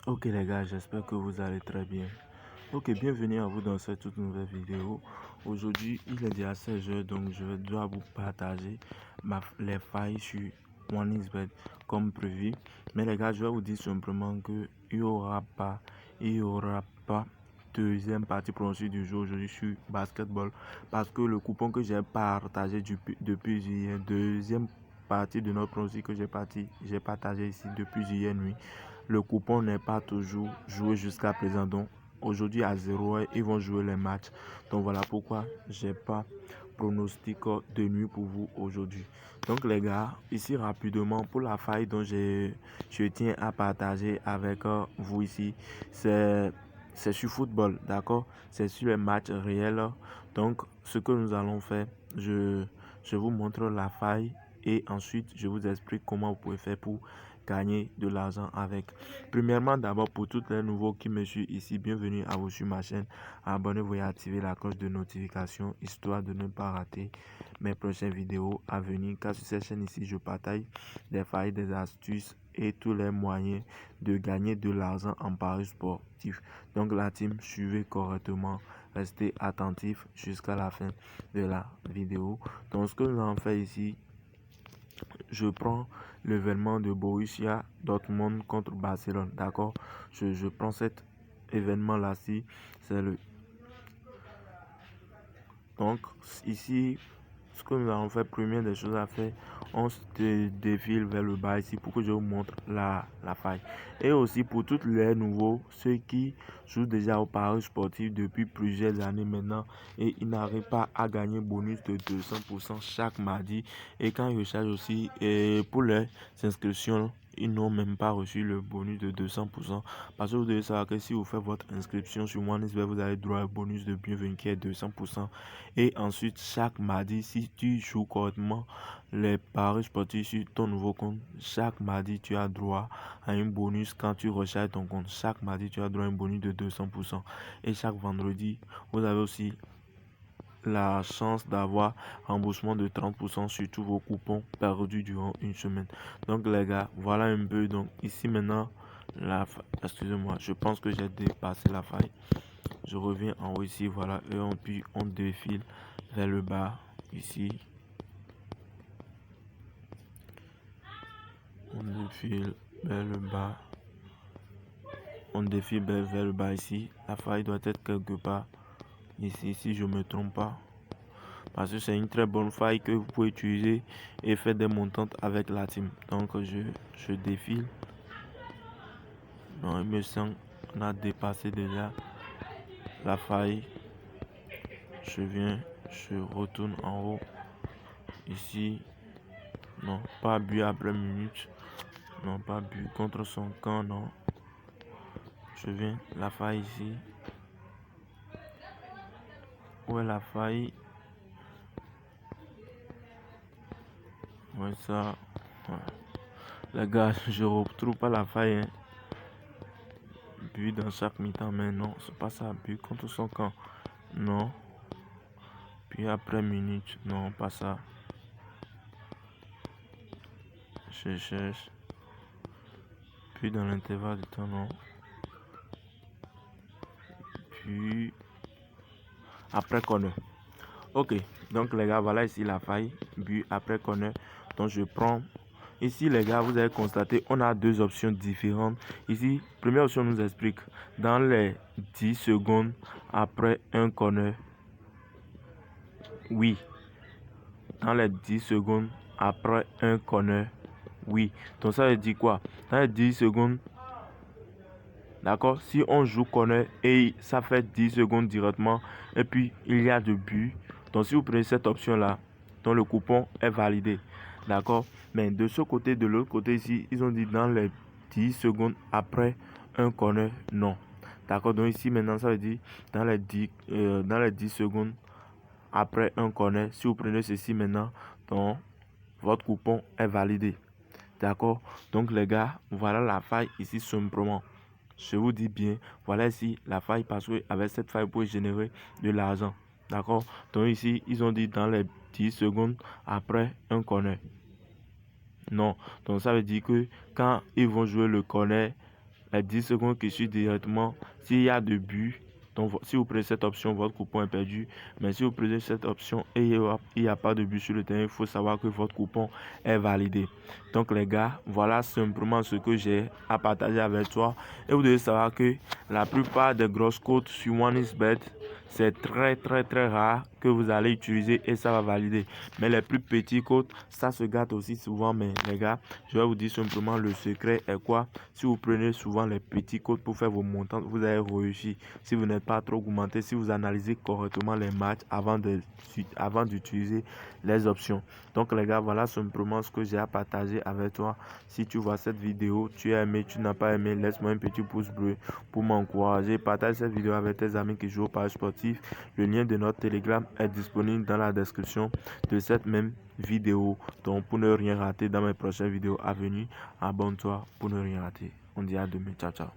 Ok les gars, j'espère que vous allez très bien. Ok, bienvenue à vous dans cette toute nouvelle vidéo. Aujourd'hui, il est déjà 16h, donc je dois vous partager les failles sur OneXBet comme prévu. Mais les gars, je vais vous dire simplement que il y aura pas deuxième partie prononcée du jour aujourd'hui sur basketball parce que le coupon que j'ai partagé depuis hier, deuxième partie de notre pronostic que j'ai partagé ici depuis hier nuit. Le coupon n'est pas toujours joué jusqu'à présent. Donc aujourd'hui à 0h, ils vont jouer les matchs. Donc voilà pourquoi j'ai pas pronostic de nuit pour vous aujourd'hui. Donc les gars, ici rapidement pour la faille dont je tiens à partager avec vous ici, c'est sur football, d'accord? C'est sur les matchs réels. Donc ce que nous allons faire, je vous montre la faille et ensuite je vous explique comment vous pouvez faire pour gagner de l'argent avec. Premièrement, d'abord pour tous les nouveaux qui me suivent ici, bienvenue à vous sur ma chaîne. Abonnez-vous et activez la cloche de notification histoire de ne pas rater mes prochaines vidéos à venir. Car sur cette chaîne ici, je partage des failles, des astuces et tous les moyens de gagner de l'argent en paris sportif. Donc la team, suivez correctement, restez attentif jusqu'à la fin de la vidéo. Donc ce que nous allons faire ici, je prends l'événement de Borussia Dortmund contre Barcelone, d'accord? Je prends cet événement-là-ci, c'est le... Donc, ici, ce que nous allons faire, première des choses à faire, on se défile vers le bas ici pour que je vous montre la faille. Et aussi pour tous les nouveaux, ceux qui jouent déjà au paris sportif depuis plusieurs années maintenant et ils n'arrivent pas à gagner bonus de 200% chaque mardi. Et quand ils rechargent aussi, et pour les inscriptions, ils n'ont même pas reçu le bonus de 200%. Parce que vous devez savoir que si vous faites votre inscription sur OneXBet, vous avez droit au bonus de bienvenue qui est 200%. Et ensuite, chaque mardi, si tu joues correctement les paris sportifs sur ton nouveau compte, chaque mardi, tu as droit à un bonus quand tu recharges ton compte. Chaque mardi, tu as droit à un bonus de 200%. Et chaque vendredi, vous avez aussi la chance d'avoir remboursement de 30% sur tous vos coupons perdus durant une semaine. Donc les gars, voilà un peu. Donc ici maintenant, excusez-moi, je pense que j'ai dépassé la faille. Je reviens en haut ici, voilà, et puis on défile vers le bas ici. On défile vers le bas. On défile vers le bas ici. La faille doit être quelque part ici, si je ne me trompe pas. Parce que c'est une très bonne faille que vous pouvez utiliser et faire des montantes avec la team. Donc je défile. Non, il me semble qu'on a dépassé déjà la faille. Je viens, je retourne en haut. Ici, non, pas but après minute. Non, pas but contre son camp, non. Je viens, la faille ici. Où est la faille? Ouais, ça. Ouais. Les gars, je retrouve pas la faille. Hein. But dans chaque mi-temps, mais non, c'est pas ça. But contre son camp. Non. Puis après minute, non, pas ça. Je cherche. Puis dans l'intervalle de temps, non. Puis après corner. Ok, donc les gars, voilà ici la faille. But après corner. Donc je prends. Ici les gars, vous avez constaté, on a deux options différentes. Ici, première option nous explique dans les 10 secondes après un corner. Oui. Dans les 10 secondes après un corner. Oui. Donc ça veut dire quoi? Dans les 10 secondes. D'accord? Si on joue corner et ça fait 10 secondes directement et puis il y a de but. Donc si vous prenez cette option là, donc le coupon est validé. D'accord? Mais de ce côté, de l'autre côté ici, ils ont dit dans les 10 secondes après un corner, non. D'accord? Donc ici maintenant ça veut dire dans les 10 secondes après un corner, si vous prenez ceci maintenant, donc votre coupon est validé. D'accord? Donc les gars, voilà la faille ici simplement. Je vous dis bien, voilà ici la faille parce qu'avec cette faille, vous pouvez générer de l'argent. D'accord? Donc ici, ils ont dit dans les 10 secondes après un corner. Non. Donc ça veut dire que quand ils vont jouer le corner, les 10 secondes qui suivent directement, s'il y a de but, donc si vous prenez cette option, votre coupon est perdu. Mais si vous prenez cette option et il n'y a pas de but sur le terrain, il faut savoir que votre coupon est validé. Donc les gars, voilà simplement ce que j'ai à partager avec toi. Et vous devez savoir que la plupart des grosses cotes sur OneXBet, c'est très rare que vous allez utiliser et ça va valider. Mais les plus petits codes, ça se gâte aussi souvent. Mais les gars, je vais vous dire simplement le secret est quoi. Si vous prenez souvent les petits codes pour faire vos montants, vous allez réussir. Si vous n'êtes pas trop augmenté, si vous analysez correctement les matchs avant d'utiliser les options. Donc les gars, voilà simplement ce que j'ai à partager avec toi. Si tu vois cette vidéo, tu as aimé, tu n'as pas aimé, laisse-moi un petit pouce bleu pour m'encourager. Partage cette vidéo avec tes amis qui jouent au page sportif. Le lien de notre Telegram est disponible dans la description de cette même vidéo. Donc pour ne rien rater dans mes prochaines vidéos à venir, abonne-toi pour ne rien rater. On dit à demain. Ciao, ciao.